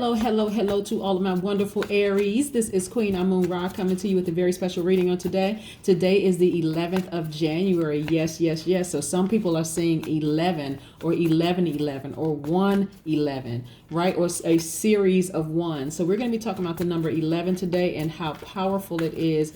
Hello to all of my wonderful Aries. This is Queen Amun Ra coming to you with a very special reading on today. Today is the 11th of January. Yes. So some people are saying 11 or 11 or 111, right? Or a series of ones. So we're going to be talking about the number 11 today and how powerful it is,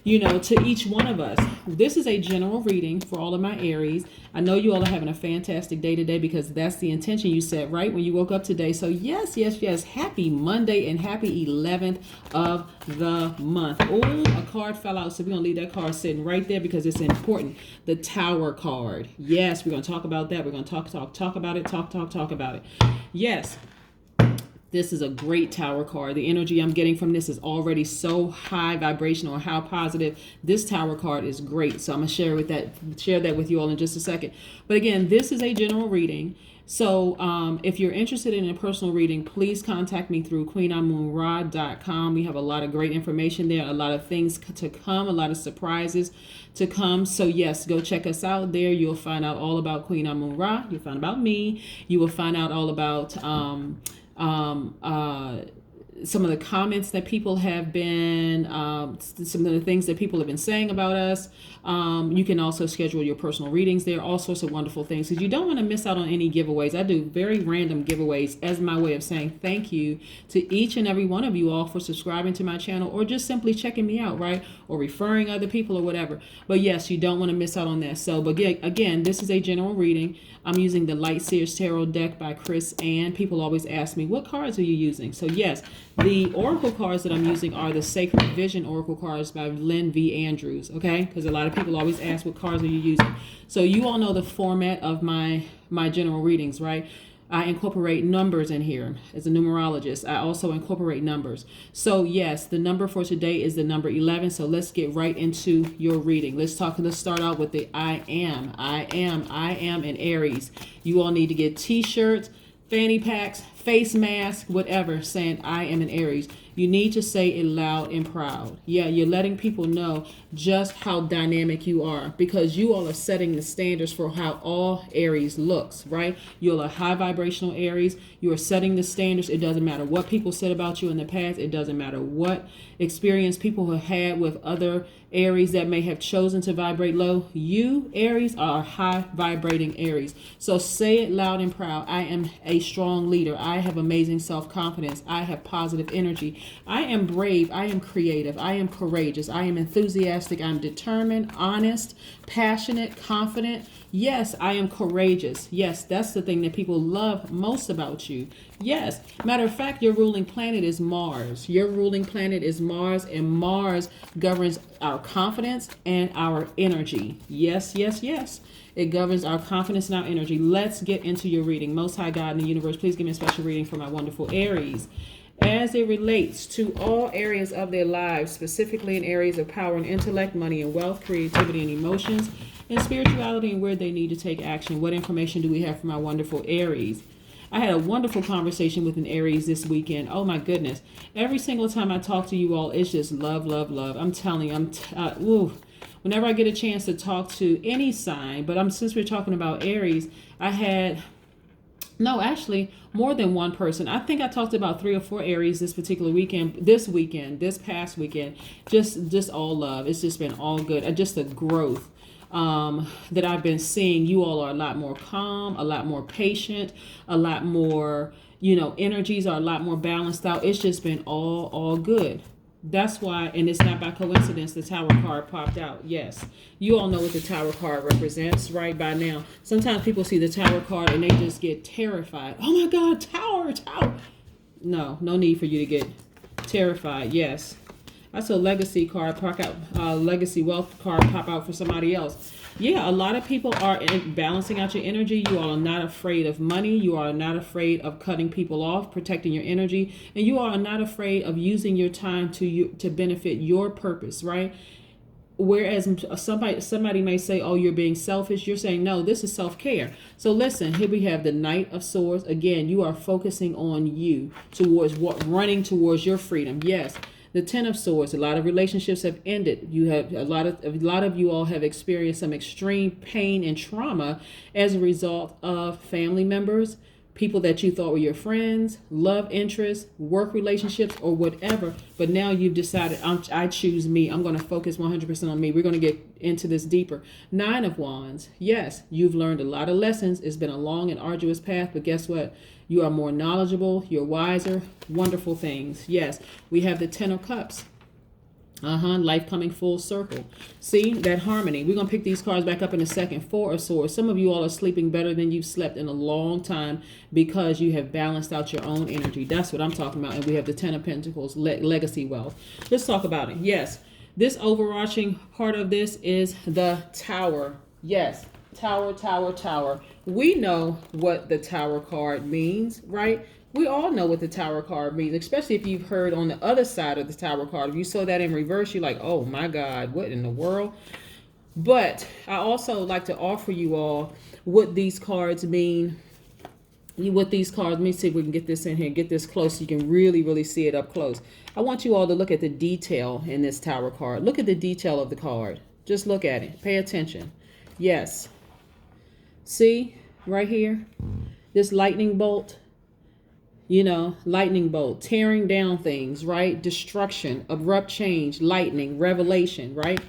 to each one of us. This is a general reading for all of my Aries. I know you all are having a fantastic day today because that's the intention you set, right? When you woke up today. So yes. Happy Monday and happy 11th of the month. Oh, a card fell out. So we're going to leave that card sitting right there because it's important. The Tower card. Yes, we're going to talk about that. We're going to talk about it. Talk about it. Yes. This is a great Tower card. The energy I'm getting from this is already so high vibrational, how positive. This Tower card is great. So I'm going to share that with you all in just a second. But again, this is a general reading. So if you're interested in a personal reading, please contact me through queenamunra.com. We have a lot of great information there, a lot of things to come, a lot of surprises to come. So yes, go check us out there. You'll find out all about Queen Amun Ra. You'll find out about me. You will find out all about some of the comments that people have been, some of the things that people have been saying about us. You can also schedule your personal readings there, all sorts of wonderful things, because you don't want to miss out on any giveaways. I do very random giveaways as my way of saying thank you to each and every one of you all for subscribing to my channel or just simply checking me out, right? Or referring other people or whatever. But yes, you don't want to miss out on that. So, but again, this is a general reading. I'm using the Light Seers Tarot deck by Chris Ann. People always ask me, what cards are you using? So yes, the Oracle cards that I'm using are the Sacred Vision Oracle cards by Lynn V. Andrews, okay? Because a lot of people always ask, what cards are you using? So you all know the format of my general readings, right? I incorporate numbers in here. As a numerologist, I also incorporate numbers. So yes, the number for today is the number 11. So let's get right into your reading. Let's start out with the I am in Aries. You all need to get t-shirts, fanny packs, face masks, whatever, saying I am an Aries. You need to say it loud and proud. Yeah, you're letting people know just how dynamic you are, because you all are setting the standards for how all Aries looks, right? You're a high vibrational Aries. You are setting the standards. It doesn't matter what people said about you in the past. It doesn't matter what experience people have had with other Aries that may have chosen to vibrate low. You, Aries, are a high vibrating Aries. So say it loud and proud. I am a strong leader. I have amazing self-confidence. I have positive energy. I am brave. I am creative. I am courageous. I am enthusiastic. I'm determined, honest, passionate, confident. Yes, I am courageous. Yes, that's the thing that people love most about you. Yes. Matter of fact, your ruling planet is Mars. Your ruling planet is Mars, and Mars governs our confidence and our energy. Yes. It governs our confidence and our energy. Let's get into your reading. Most High God in the universe, please give me a special reading for my wonderful Aries. As it relates to all areas of their lives, specifically in areas of power and intellect, money and wealth, creativity and emotions, and spirituality, and where they need to take action. What information do we have for my whenever Aries? I had a wonderful conversation with an Aries this weekend. Oh my goodness. Every single time I talk to you all, it's just love. I'm telling you, whenever I get a chance to talk to any sign, but since we're talking about Aries, I had... No, actually, more than one person. I think I talked to about 3 or 4 Aries this past weekend. Just all love. It's just been all good. Just the growth that I've been seeing. You all are a lot more calm, a lot more patient, a lot more, energies are a lot more balanced out. It's just been all good. That's why, and it's not by coincidence, the Tower card popped out. Yes, you all know what the Tower card represents right by now. Sometimes people see the Tower card and they just get terrified. Oh my God, Tower. No need for you to get terrified. Yes, I saw Legacy card pop out, Legacy Wealth card pop out for somebody else. Yeah, a lot of people are balancing out your energy. You all are not afraid of money. You are not afraid of cutting people off, protecting your energy. And you are not afraid of using your time to benefit your purpose, right? Whereas somebody may say, oh, you're being selfish. You're saying, no, this is self-care. So listen, here we have the Knight of Swords. Again, you are focusing on you, running towards your freedom. Yes. The Ten of Swords, a lot of relationships have ended. You have a lot of you all have experienced some extreme pain and trauma as a result of family members, people that you thought were your friends, love interests, work relationships, or whatever. But now you've decided, I choose me. I'm going to focus 100% on me. We're going to get into this deeper. 9 of Wands. Yes, you've learned a lot of lessons. It's been a long and arduous path, but guess what? You are more knowledgeable. You're wiser. Wonderful things. Yes, we have the 10 of Cups. Life coming full circle. See that harmony. We're going to pick these cards back up in a second. 4 of Swords. Some of you all are sleeping better than you've slept in a long time because you have balanced out your own energy. That's what I'm talking about. And we have the 10 of Pentacles, legacy wealth. Let's talk about it. Yes, this overarching part of this is the Tower. Yes, Tower, Tower, Tower. We know what the Tower card means, right? We all know what the Tower card means, especially if you've heard on the other side of the Tower card. If you saw that in reverse, you're like, oh my God, what in the world? But I also like to offer you all what these cards mean. What these cards, let me see if we can get this in here, get this close so you can really, really see it up close. I want you all to look at the detail in this Tower card. Look at the detail of the card. Just look at it. Pay attention. Yes. See, right here, this lightning bolt. Lightning bolt, tearing down things, right? Destruction, abrupt change, lightning, revelation, right?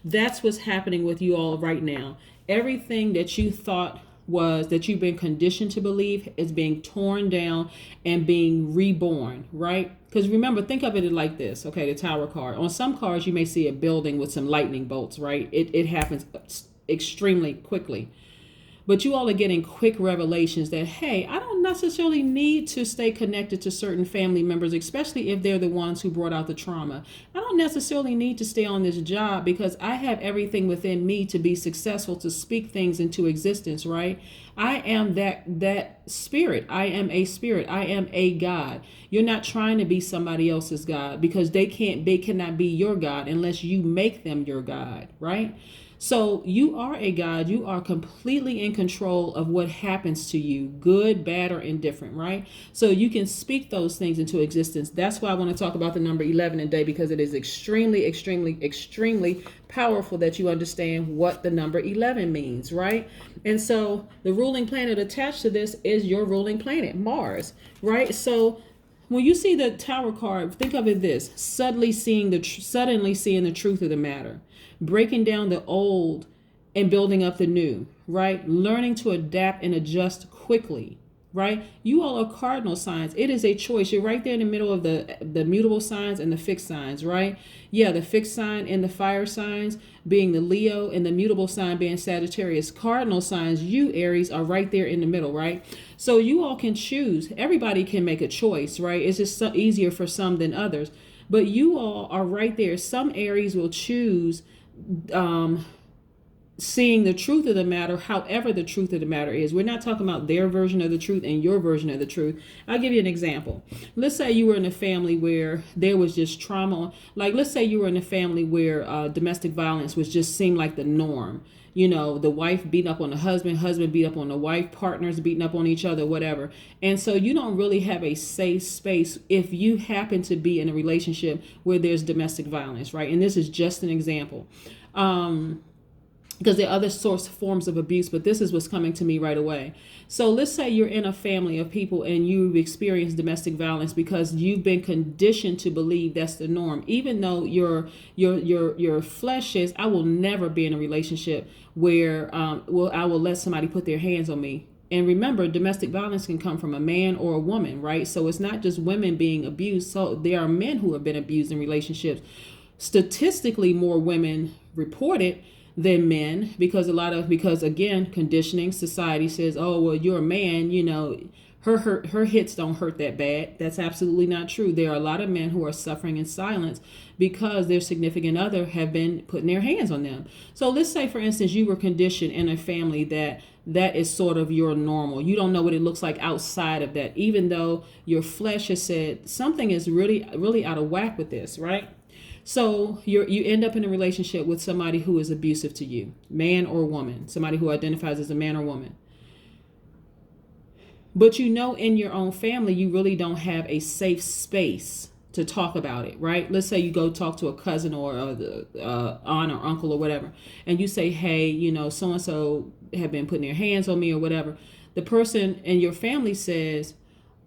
That's what's happening with you all right now. Everything that you thought that you've been conditioned to believe is being torn down and being reborn, right? Because remember, think of it like this, okay, the Tower card. On some cards, you may see a building with some lightning bolts, right? It happens extremely quickly. But you all are getting quick revelations that, hey, I don't necessarily need to stay connected to certain family members, especially if they're the ones who brought out the trauma. I don't necessarily need to stay on this job because I have everything within me to be successful, to speak things into existence, right? I am that spirit. I am a spirit. I am a God. You're not trying to be somebody else's God because they cannot be your God unless you make them your God, right? So you are a God. You are completely in control of what happens to you, good, bad, or indifferent, right? So you can speak those things into existence. That's why I want to talk about the number 11 today, because it is extremely, extremely, extremely powerful that you understand what the number 11 means, right? And so the ruling planet attached to this is your ruling planet, Mars, right? So when you see the Tower card, think of it this: suddenly seeing the truth of the matter, breaking down the old and building up the new, right? Learning to adapt and adjust quickly, right? You all are cardinal signs. It is a choice. You're right there in the middle of the mutable signs and the fixed signs, right? Yeah, the fixed sign and the fire signs being the Leo and the mutable sign being Sagittarius. Cardinal signs, you Aries, are right there in the middle, right? So you all can choose. Everybody can make a choice, right? It's just easier for some than others. But you all are right there. Some Aries will choose seeing the truth of the matter, however the truth of the matter is. We're not talking about their version of the truth and your version of the truth. I'll give you an example. Let's say you were in a family where there was just trauma. Like, let's say you were in a family where domestic violence was just seemed like the norm. The wife beating up on the husband beat up on the wife, partners beating up on each other, whatever. And so you don't really have a safe space if you happen to be in a relationship where there's domestic violence, right? And this is just an example. Because there are other forms of abuse, but this is what's coming to me right away. So let's say you're in a family of people and you've experienced domestic violence because you've been conditioned to believe that's the norm. Even though your flesh says, I will never be in a relationship where I will let somebody put their hands on me. And remember, domestic violence can come from a man or a woman, right? So it's not just women being abused. So there are men who have been abused in relationships. Statistically, more women report it than men because again, conditioning. Society says, oh, well, you're a man, her hits don't hurt that bad. That's absolutely not true. There are a lot of men who are suffering in silence because their significant other have been putting their hands on them. So let's say, for instance, you were conditioned in a family that is sort of your normal. You don't know what it looks like outside of that, even though your flesh has said something is really, really out of whack with this, right? So you end up in a relationship with somebody who is abusive to you, man or woman, somebody who identifies as a man or woman. But in your own family, you really don't have a safe space to talk about it, right? Let's say you go talk to a cousin or aunt or uncle or whatever, and you say, hey, so-and-so have been putting their hands on me or whatever. the person in your family says,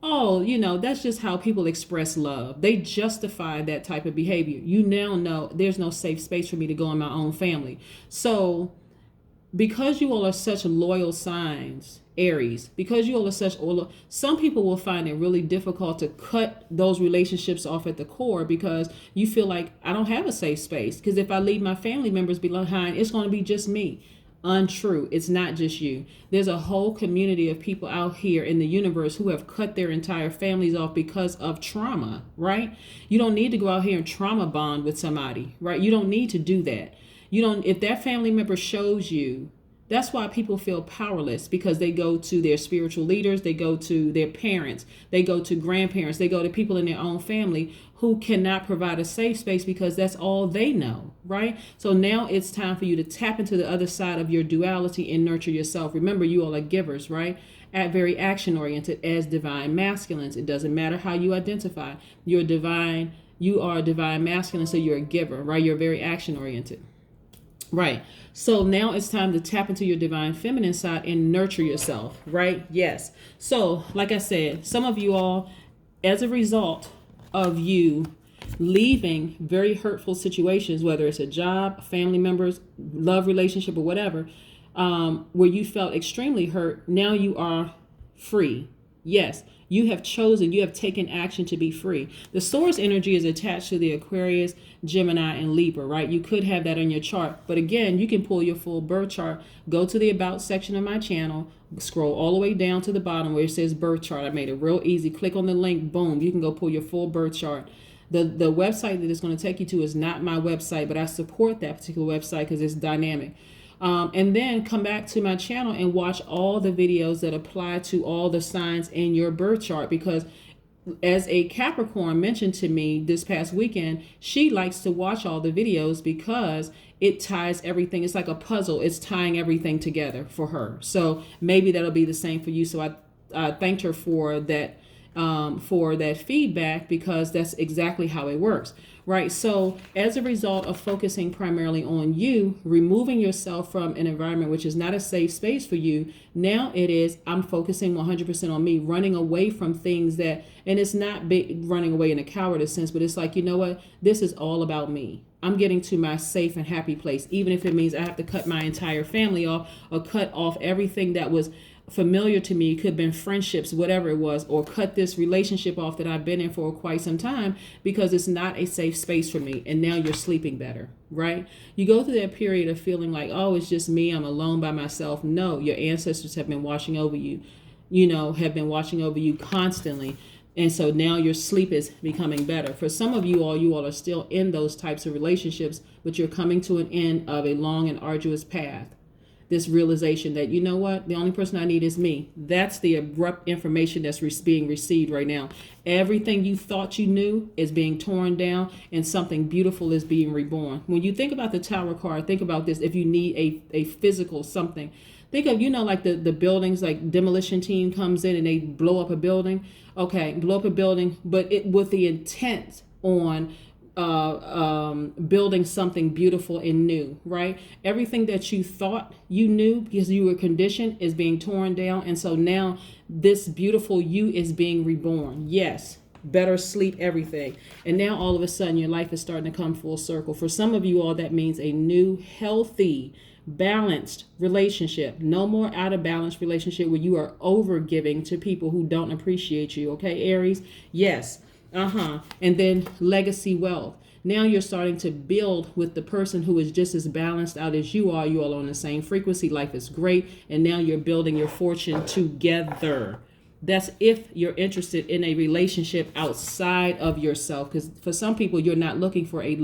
oh, that's just how people express love. They justify that type of behavior. You now know there's no safe space for me to go in my own family. So because you all are such loyal signs, Aries, because you all are such loyal, some people will find it really difficult to cut those relationships off at the core because you feel like I don't have a safe space. Because if I leave my family members behind, it's going to be just me. Untrue. It's not just you. There's a whole community of people out here in the universe who have cut their entire families off because of trauma, right? You don't need to go out here and trauma bond with somebody, right? You don't need to do that. If that family member shows you, that's why people feel powerless, because they go to their spiritual leaders, they go to their parents, they go to grandparents, they go to people in their own family who cannot provide a safe space because that's all they know, right? So now it's time for you to tap into the other side of your duality and nurture yourself. Remember, you all are givers, right? Very action oriented as divine masculines. It doesn't matter how you identify. You are a divine masculine, so you're a giver, right? You're very action oriented. Right. So now it's time to tap into your divine feminine side and nurture yourself, right? Yes. So like I said, some of you all, as a result of you leaving very hurtful situations, whether it's a job, family members, love relationship, or whatever, where you felt extremely hurt, now you are free. Yes. You have taken action to be free. The source energy is attached to the Aquarius, Gemini, and Libra, right? You could have that on your chart. But again, you can pull your full birth chart, go to the About section of my channel, scroll all the way down to the bottom where it says birth chart. I made it real easy. Click on the link, boom, you can go pull your full birth chart. The website that it's going to take you to is not my website, but I support that particular website because it's dynamic. And then come back to my channel and watch all the videos that apply to all the signs in your birth chart, because as a Capricorn mentioned to me this past weekend, she likes to watch all the videos because it ties everything. It's like a puzzle. It's tying everything together for her. So maybe that'll be the same for you. So I thanked her for that feedback, because that's exactly how it works. Right. So as a result of focusing primarily on you, removing yourself from an environment which is not a safe space for you, now it is, I'm focusing 100% on me, running away from things that, and it's not running away in a cowardice sense, but it's like, you know what, this is all about me. I'm getting to my safe and happy place, even if it means I have to cut my entire family off or cut off everything that was familiar to me. It could have been friendships, whatever it was, or cut this relationship off that I've been in for quite some time because it's not a safe space for me. And now you're sleeping better, right? You go through that period of feeling like, oh, it's just me, I'm alone by myself. No, your ancestors have been watching over you, have been watching over you constantly. And so now your sleep is becoming better. For some of you all are still in those types of relationships, but you're coming to an end of a long and arduous path. This realization that, you know what, the only person I need is me. That's the abrupt information that's being received right now. Everything you thought you knew is being torn down, and something beautiful is being reborn. When you think about the Tower card, think about this. If you need a physical something, think of, like the buildings, like demolition team comes in and they blow up a building. Okay, blow up a building, but with the intent on building something beautiful and new, right? Everything that you thought you knew because you were conditioned is being torn down. And so now this beautiful you is being reborn. Yes. Better sleep, everything. And now all of a sudden your life is starting to come full circle. For some of you all, that means a new, healthy, balanced relationship. No more out of balance relationship where you are over giving to people who don't appreciate you. Okay, Aries? Yes. And then legacy wealth. Now you're starting to build with the person who is just as balanced out as you are. You all are on the same frequency. Life is great. And now you're building your fortune together. That's if you're interested in a relationship outside of yourself. Because for some people, you're not looking for a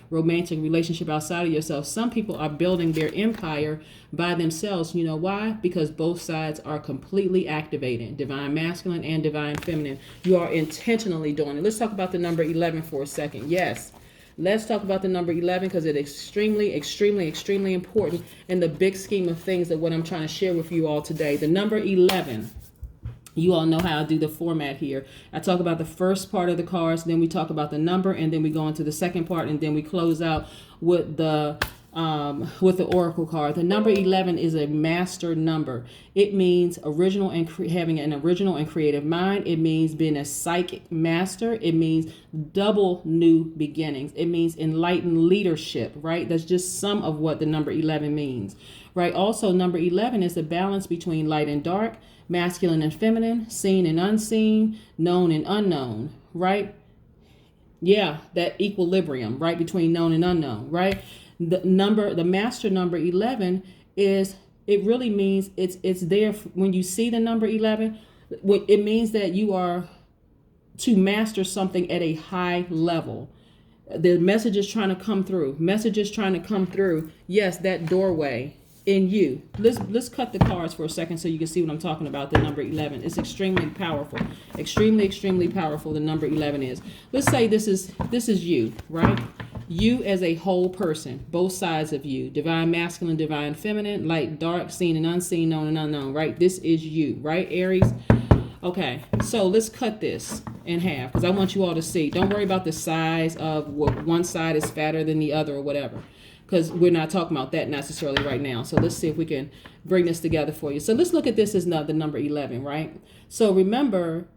romantic relationship outside of yourself. Some people are building their empire by themselves. You know why? Because both sides are completely activated. Divine masculine and divine feminine. You are intentionally doing it. Let's talk about the number 11 for a second. Yes. Let's talk about the number 11 because it's extremely, extremely, extremely important in the big scheme of things of what I'm trying to share with you all today. The number 11. You all know how I do the format here. I talk about the first part of the cards, then we talk about the number, and then we go into the second part, and then we close out with the with the oracle card. The number 11 is a master number. It means original and having an original and creative mind. It means being a psychic master. It means double new beginnings. It means enlightened leadership, right? That's just some of what the number 11 means, right? Also, number 11 is the balance between light and dark, masculine and feminine, seen and unseen, known and unknown, right? Yeah, that equilibrium, right, between known and unknown, right? The master number 11 is, it really means it's there when you see the number 11. It means that you are to master something at a high level. The message is trying to come through. Message is trying to come through. Yes, that doorway in you. Let's cut the cards for a second so you can see what I'm talking about. The number 11. It's extremely powerful. Extremely powerful. The number 11 is. Let's say this is you, right? You as a whole person, both sides of you, divine masculine, divine feminine, light, dark, seen and unseen, known and unknown, right? This is you, right, Aries? Okay, so let's cut this in half because I want you all to see. Don't worry about the size of what one side is fatter than the other or whatever, because we're not talking about that necessarily right now. So let's see if we can bring this together for you. So let's look at this as the number 11, right? So remember,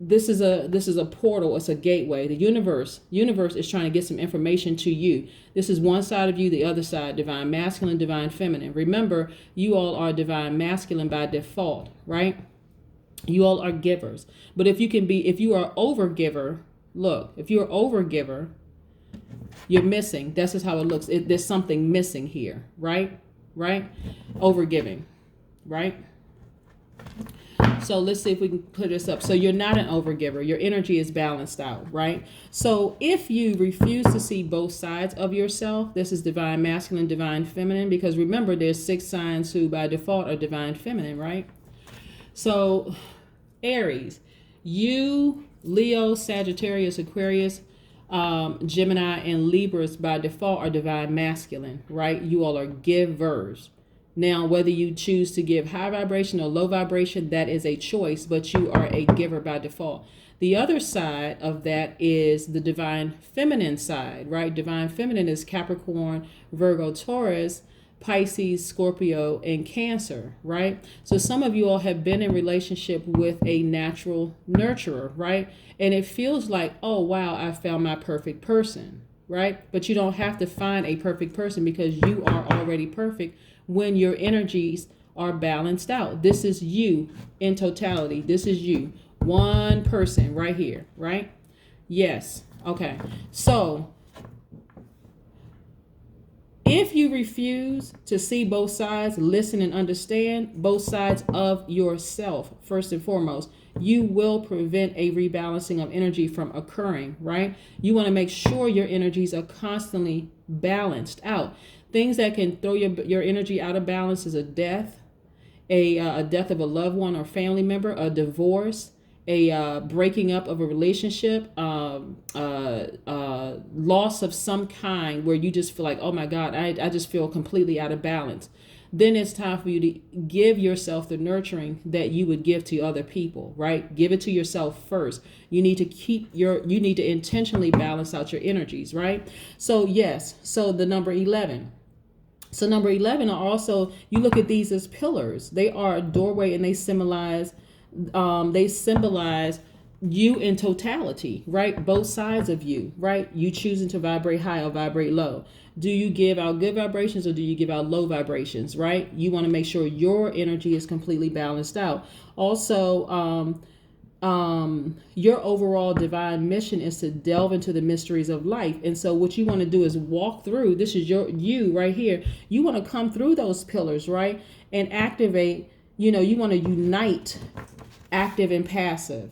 this is a portal. It's a gateway. The universe is trying to get some information to you. This is one side of you, the other side, divine masculine, divine feminine. Remember, you all are divine masculine by default, right? You all are givers. But if you are overgiver, look, if you're overgiver, you're missing. That's just how it looks. There's something missing here, right? Right? Overgiving, right? So let's see if we can put this up. So you're not an overgiver. Your energy is balanced out, right? So if you refuse to see both sides of yourself, this is divine masculine, divine feminine, because remember there's 6 signs who by default are divine feminine, right? So Aries, you, Leo, Sagittarius, Aquarius, Gemini, and Libras by default are divine masculine, right? You all are givers. Now, whether you choose to give high vibration or low vibration, that is a choice, but you are a giver by default. The other side of that is the divine feminine side, right? Divine feminine is Capricorn, Virgo, Taurus, Pisces, Scorpio, and Cancer, right? So some of you all have been in relationship with a natural nurturer, right? And it feels like, oh, wow, I found my perfect person, right? But you don't have to find a perfect person because you are already perfect when your energies are balanced out. This is you in totality. This is you. One person right here, right? Yes. Okay. So if you refuse to see both sides, listen and understand both sides of yourself, first and foremost, you will prevent a rebalancing of energy from occurring, right? You want to make sure your energies are constantly balanced out. Things that can throw your energy out of balance is a death, a death of a loved one or family member, a divorce, a breaking up of a relationship, loss of some kind where you just feel like, oh my God, I just feel completely out of balance. Then it's time for you to give yourself the nurturing that you would give to other people, right? Give it to yourself first. You need to intentionally balance out your energies, right? So yes, so the number 11. So number 11 are also, you look at these as pillars. They are a doorway and they symbolize you in totality, right? Both sides of you, right? You choosing to vibrate high or vibrate low. Do you give out good vibrations or do you give out low vibrations, right? You want to make sure your energy is completely balanced out. Also, your overall divine mission is to delve into the mysteries of life. And so what you want to do is walk through, this is you right here. You want to come through those pillars, right? And activate, you want to unite active and passive,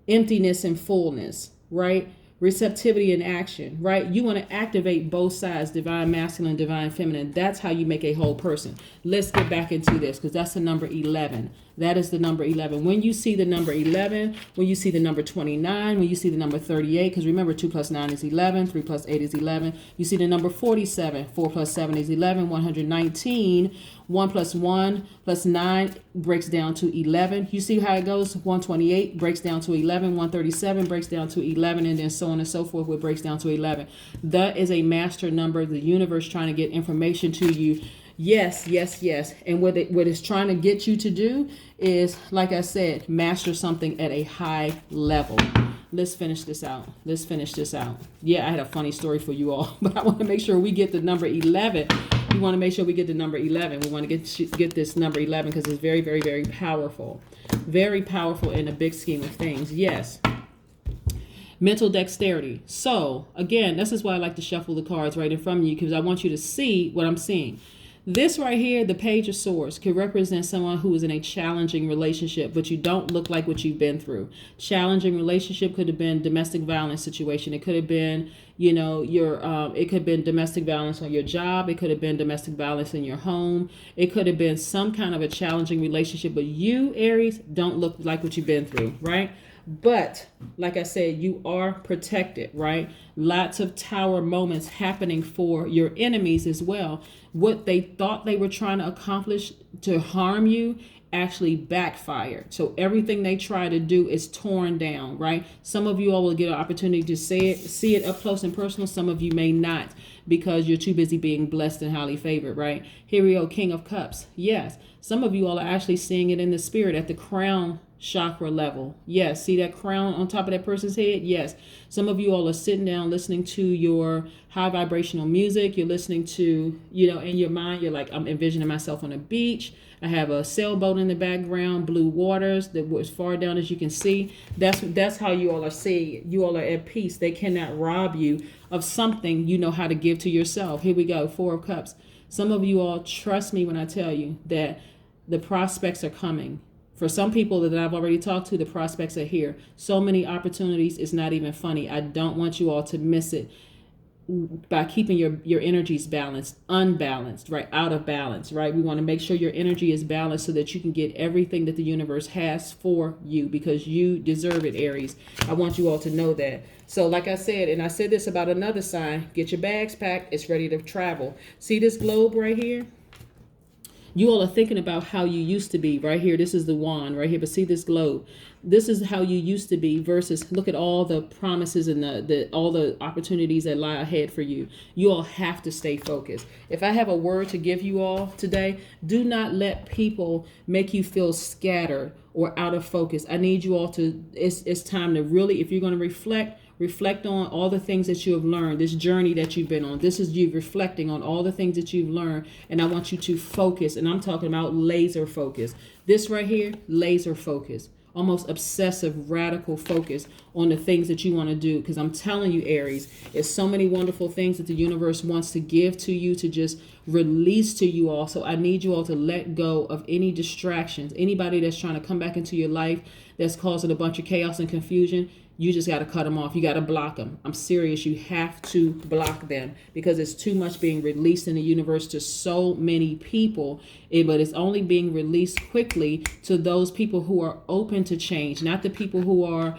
emptiness and fullness, right? Receptivity and action, right? You want to activate both sides, divine masculine, divine feminine. That's how you make a whole person. Let's get back into this because that's the number 11. That is the number 11. When you see the number 11, when you see the number 29, when you see the number 38, because remember 2 plus 9 is 11, 3 plus 8 is 11. You see the number 47, 4 plus 7 is 11, 119, 1 plus 1 plus 9 breaks down to 11. You see how it goes? 128 breaks down to 11, 137 breaks down to 11, and then so on and so forth, which breaks down to 11. That is a master number. The universe trying to get information to you. Yes, yes, yes. And what it's trying to get you to do is, like I said, master something at a high level. Let's finish this out. Let's finish this out. Yeah, I had a funny story for you all, but I want to make sure we get the number 11. We want to make sure we get the number 11. We want to get this number 11 because it's very, very, very powerful. Very powerful in the big scheme of things. Yes. Mental dexterity. So, again, this is why I like to shuffle the cards right in front of you, because I want you to see what I'm seeing. This right here, the Page of Swords, could represent someone who is in a challenging relationship, but you don't look like what you've been through. Challenging relationship could have been domestic violence situation. It could have been, it could have been domestic violence on your job. It could have been domestic violence in your home. It could have been some kind of a challenging relationship, but you, Aries, don't look like what you've been through, right? But like I said, you are protected, right? Lots of tower moments happening for your enemies as well. What they thought they were trying to accomplish to harm you actually backfired. So everything they try to do is torn down, right? Some of you all will get an opportunity to see it up close and personal. Some of you may not, because you're too busy being blessed and highly favored, right? Here we go, King of Cups. Yes, some of you all are actually seeing it in the spirit at the crown chakra level. Yes, see that crown on top of that person's head? Yes. Some of you all are sitting down listening to your high vibrational music. You're listening to, in your mind, you're like, I'm envisioning myself on a beach. I have a sailboat in the background, blue waters that was far down as you can see. That's how you all are seeing it. You all are at peace. They cannot rob you of something you know how to give to yourself. Here we go, 4 of Cups. Some of you all, trust me when I tell you that the prospects are coming. For some people that I've already talked to, the prospects are here. So many opportunities, it's not even funny. I don't want you all to miss it by keeping your energies balanced, unbalanced, right? Out of balance, right? We want to make sure your energy is balanced so that you can get everything that the universe has for you, because you deserve it, Aries. I want you all to know that. So like I said, and I said this about another sign, get your bags packed. It's ready to travel. See this globe right here? You all are thinking about how you used to be right here. This is the wand right here, but see this globe. This is how you used to be versus look at all the promises and all the opportunities that lie ahead for you. You all have to stay focused. If I have a word to give you all today, do not let people make you feel scattered or out of focus. I need you all to, it's time to really, if you're going to reflect on all the things that you have learned, this journey that you've been on. This is you reflecting on all the things that you've learned. And I want you to focus. And I'm talking about laser focus. This right here, laser focus. Almost obsessive, radical focus on the things that you want to do. Because I'm telling you, Aries, there's so many wonderful things that the universe wants to give to you, to just release to you all. So I need you all to let go of any distractions. Anybody that's trying to come back into your life that's causing a bunch of chaos and confusion, you just got to cut them off. You got to block them. I'm serious. You have to block them because it's too much being released in the universe to so many people. But it's only being released quickly to those people who are open to change, not the people who are,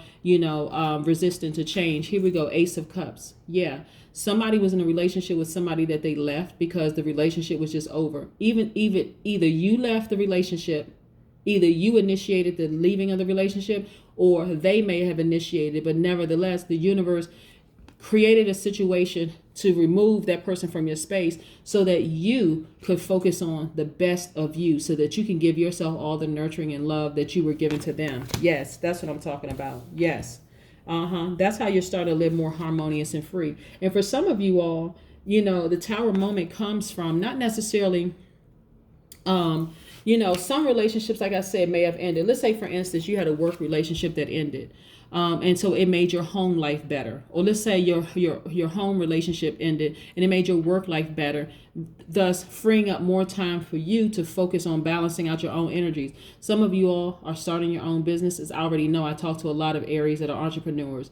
resistant to change. Here we go. Ace of Cups. Yeah. Somebody was in a relationship with somebody that they left because the relationship was just over. Either you left the relationship, either you initiated the leaving of the relationship, or they may have initiated, but nevertheless, the universe created a situation to remove that person from your space so that you could focus on the best of you, so that you can give yourself all the nurturing and love that you were given to them. Yes, that's what I'm talking about. Yes. That's how you're starting to live more harmonious and free. And for some of you all, the tower moment comes from not necessarily some relationships, like I said, may have ended. Let's say, for instance, you had a work relationship that ended. And so it made your home life better. Or let's say your home relationship ended and it made your work life better, thus freeing up more time for you to focus on balancing out your own energies. Some of you all are starting your own businesses. I already know I talk to a lot of Aries that are entrepreneurs.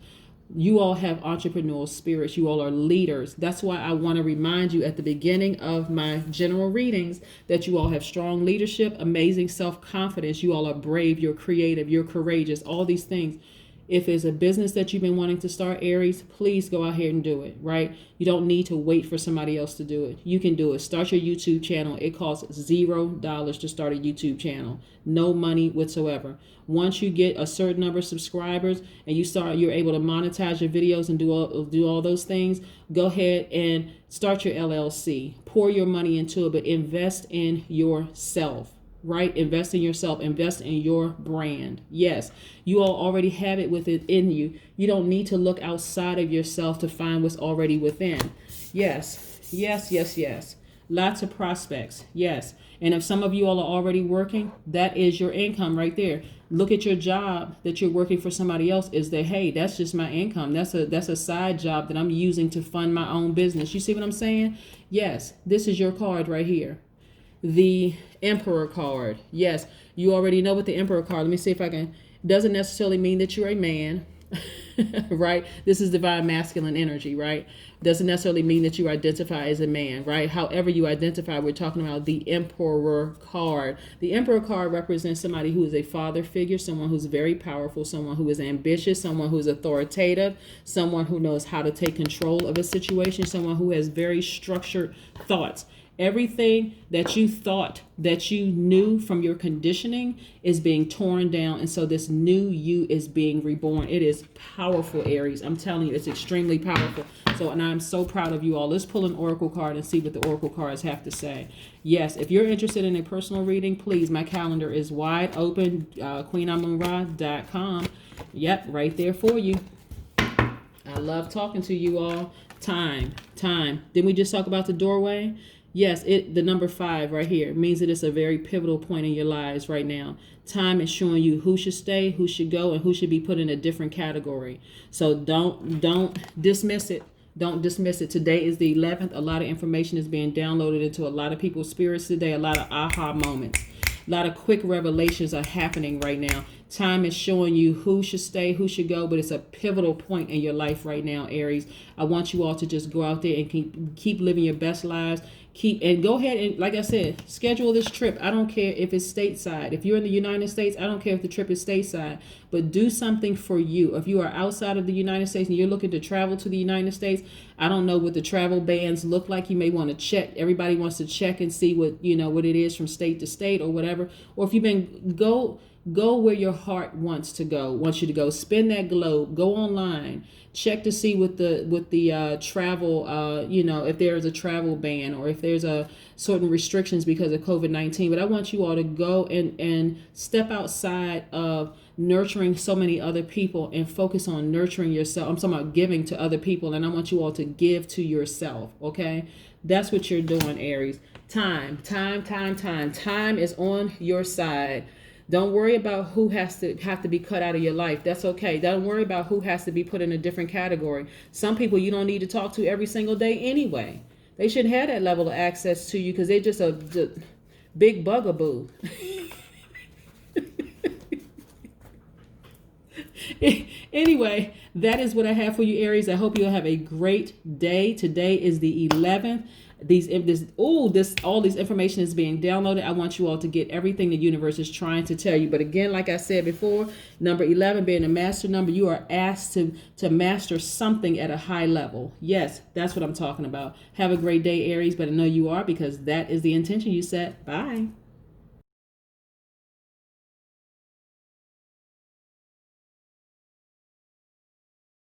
You all have entrepreneurial spirits. You all are leaders. That's why I want to remind you at the beginning of my general readings that you all have strong leadership, amazing self-confidence. You all are brave, you're creative, you're courageous, all these things. If it's a business that you've been wanting to start, Aries, please go out here and do it, right? You don't need to wait for somebody else to do it. You can do it. Start your YouTube channel. It costs $0 to start a YouTube channel. No money whatsoever. Once you get a certain number of subscribers and you're able to monetize your videos and do all those things, go ahead and start your LLC. Pour your money into it, but invest in yourself. Right? Invest in yourself, invest in your brand. Yes, you all already have it within you. You don't need to look outside of yourself to find what's already within. Yes, yes, yes, yes. Lots of prospects. Yes. And if some of you all are already working, that is your income right there. Look at your job that you're working for somebody else is that, hey, that's just my income. That's a side job that I'm using to fund my own business. You see what I'm saying? Yes, this is your card right here. The Emperor card. Yes, you already know what the Emperor card. Let me see if I can. Doesn't necessarily mean that you're a man, right? This is divine masculine energy, right? Doesn't necessarily mean that you identify as a man, right? However you identify, we're talking about the Emperor card. The Emperor card represents somebody who is a father figure, someone who's very powerful, someone who is ambitious, someone who's authoritative, someone who knows how to take control of a situation, someone who has very structured thoughts. Everything that you thought that you knew from your conditioning is being torn down. And so this new you is being reborn. It is powerful, Aries. I'm telling you, it's extremely powerful. So, and I'm so proud of you all. Let's pull an oracle card and see what the oracle cards have to say. Yes, if you're interested in a personal reading, please, my calendar is wide open, queenamunra.com. Yep, right there for you. I love talking to you all. Time. Didn't we just talk about the doorway? Yes, the number 5 right here means that it's a very pivotal point in your lives right now. Time is showing you who should stay, who should go, and who should be put in a different category. So don't dismiss it. Don't dismiss it. Today is the 11th. A lot of information is being downloaded into a lot of people's spirits today. A lot of aha moments. A lot of quick revelations are happening right now. Time is showing you who should stay, who should go, but it's a pivotal point in your life right now, Aries. I want you all to just go out there and keep living your best lives. And go ahead and, like I said, schedule this trip. I don't care if it's stateside. If you're in the United States, I don't care if the trip is stateside, but do something for you. If you are outside of the United States and you're looking to travel to the United States, I don't know what the travel bans look like. You may want to check. Everybody wants to check and see what it is from state to state or whatever. Or if you've been, go where your heart wants you to go. Spin that globe. Go online. Check to see what the travel, if there's a travel ban or if there's a certain restrictions because of COVID-19. But I want you all to go and step outside of nurturing so many other people and focus on nurturing yourself. I'm talking about giving to other people, and I want you all to give to yourself. Okay, that's what you're doing, Aries. Time is on your side. Don't worry about who have to be cut out of your life. That's okay. Don't worry about who has to be put in a different category. Some people you don't need to talk to every single day anyway. They shouldn't have that level of access to you because they're just a big bugaboo. Anyway, that is what I have for you, Aries. I hope you'll have a great day. Today is the 11th. All this information is being downloaded. I want you all to get everything the universe is trying to tell you. But again, like I said before, number 11 being a master number, you are asked to master something at a high level. Yes, that's what I'm talking about. Have a great day, Aries, but I know you are because that is the intention you set. Bye.